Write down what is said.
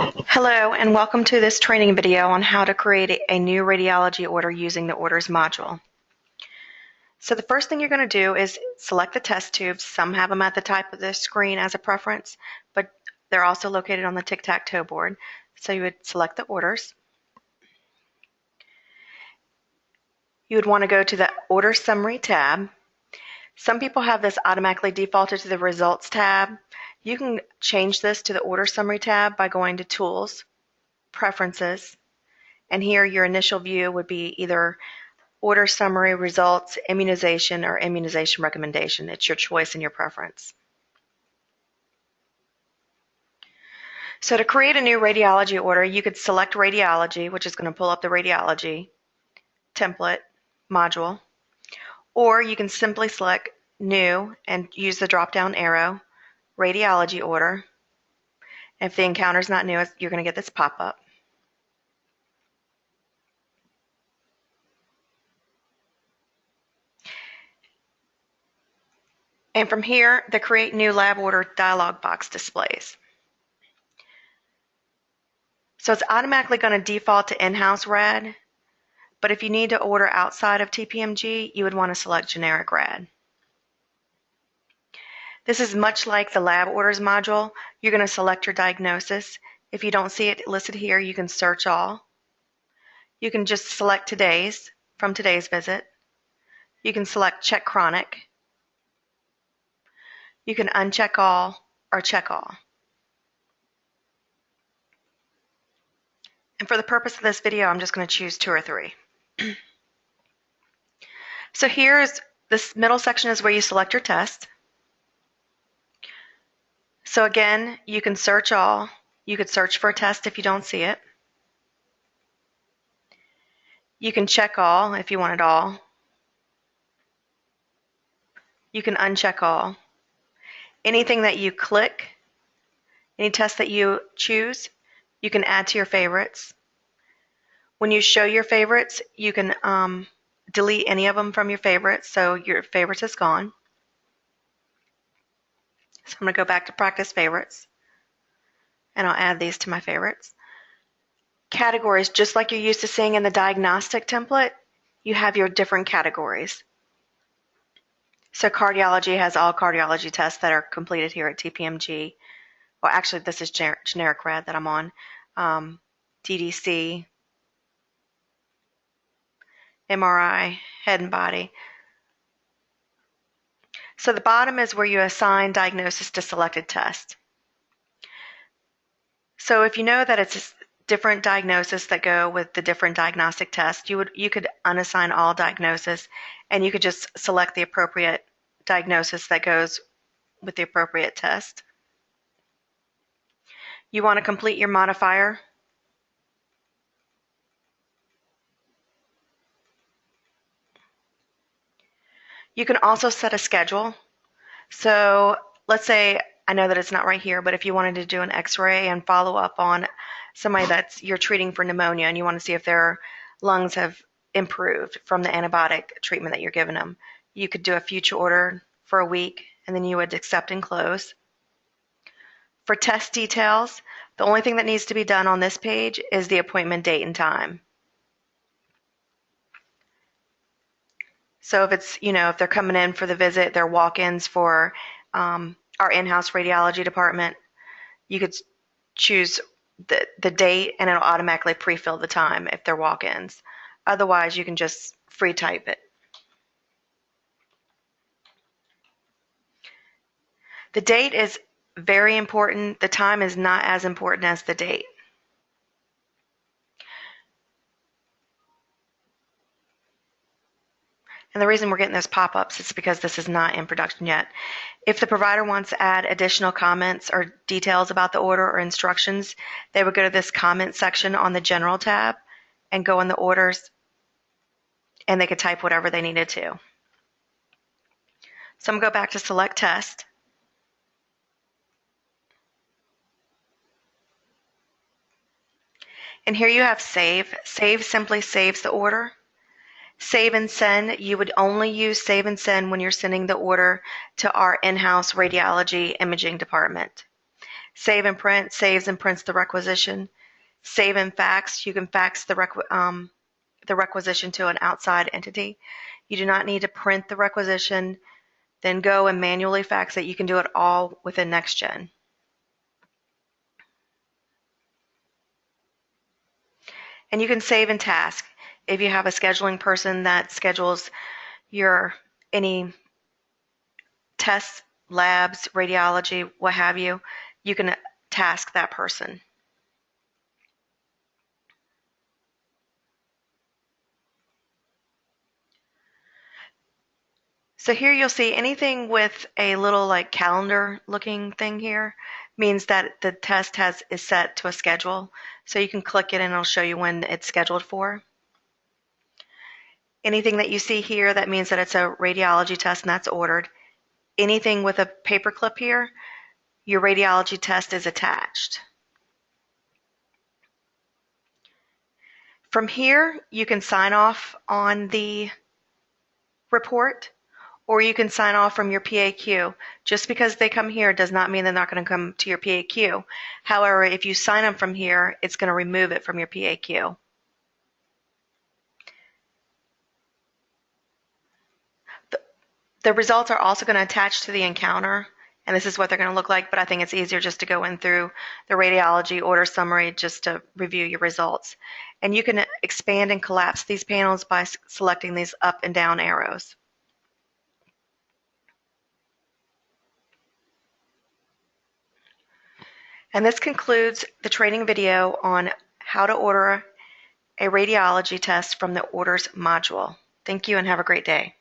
Hello and welcome to this training video on how to create a new radiology order using the Orders module. So the first thing you're going to do is select the test tubes. Some have them at the top of the screen as a preference, but they're also located on the tic-tac-toe board. So you would select the orders. You would want to go to the Order Summary tab. Some people have this automatically defaulted to the Results tab. You can change this to the Order Summary tab by going to Tools, Preferences, and here your initial view would be either Order Summary, Results, Immunization, or Immunization Recommendation. It's your choice and your preference. So to create a new radiology order, you could select Radiology, which is going to pull up the Radiology template module, or you can simply select New and use the drop-down arrow, Radiology Order. If the encounter is not new, you're going to get this pop-up. And from here, the Create New Lab Order dialog box displays. So it's automatically going to default to in-house rad, but if you need to order outside of TPMG, you would want to select generic rad. This is much like the Lab Orders module. You're going to select your diagnosis. If you don't see it listed here, you can search all. You can just select today's from today's visit. You can select Check Chronic. You can uncheck all or check all. And for the purpose of this video, I'm just going to choose 2 or 3. So here's this middle section is where you select your test. So again, you can search all. You could search for a test if you don't see it. You can check all if you want it all. You can uncheck all. Anything that you click, any test that you choose, you can add to your favorites. When you show your favorites, you can delete any of them from your favorites, so your favorites is gone. So I'm going to go back to Practice Favorites, and I'll add these to my favorites. Categories, just like you're used to seeing in the diagnostic template, you have your different categories. So cardiology has all cardiology tests that are completed here at TPMG. Well, actually, this is generic rad that I'm on. DDC, MRI, head and body. So the bottom is where you assign diagnosis to selected test. So if you know that it's different diagnoses that go with the different diagnostic tests, you could unassign all diagnosis, and you could just select the appropriate diagnosis that goes with the appropriate test. You want to complete your modifier. You can also set a schedule. So let's say, I know that it's not right here, but if you wanted to do an x-ray and follow up on somebody that you're treating for pneumonia and you want to see if their lungs have improved from the antibiotic treatment that you're giving them, you could do a future order for a week, and then you would accept and close. For test details, the only thing that needs to be done on this page is the appointment date and time. So if it's, if they're coming in for the visit, they're walk-ins for our in-house radiology department, you could choose the date and it'll automatically pre-fill the time if they're walk-ins. Otherwise, you can just free type it. The date is very important. The time is not as important as the date. And the reason we're getting those pop-ups is because this is not in production yet. If the provider wants to add additional comments or details about the order or instructions, they would go to this comment section on the General tab and go in the orders, and they could type whatever they needed to. So I'm going to go back to Select Test. And here you have Save. Save simply saves the order. Save and send, you would only use save and send when you're sending the order to our in-house radiology imaging department. Save and print saves and prints the requisition. Save and fax, you can fax the requisition to an outside entity. You do not need to print the requisition, then go and manually fax it. You can do it all within NextGen. And you can save and task. If you have a scheduling person that schedules any tests, labs, radiology, what have you, you can task that person. So here you'll see anything with a little like calendar looking thing here means that the test is set to a schedule. So you can click it and it'll show you when it's scheduled for. Anything that you see here, that means that it's a radiology test and that's ordered. Anything with a paperclip here, your radiology test is attached. From here, you can sign off on the report, or you can sign off from your PAQ. Just because they come here does not mean they're not going to come to your PAQ. However, if you sign them from here, it's going to remove it from your PAQ. The results are also going to attach to the encounter, and this is what they're going to look like, but I think it's easier just to go in through the radiology order summary just to review your results. And you can expand and collapse these panels by selecting these up and down arrows. And this concludes the training video on how to order a radiology test from the Orders module. Thank you and have a great day.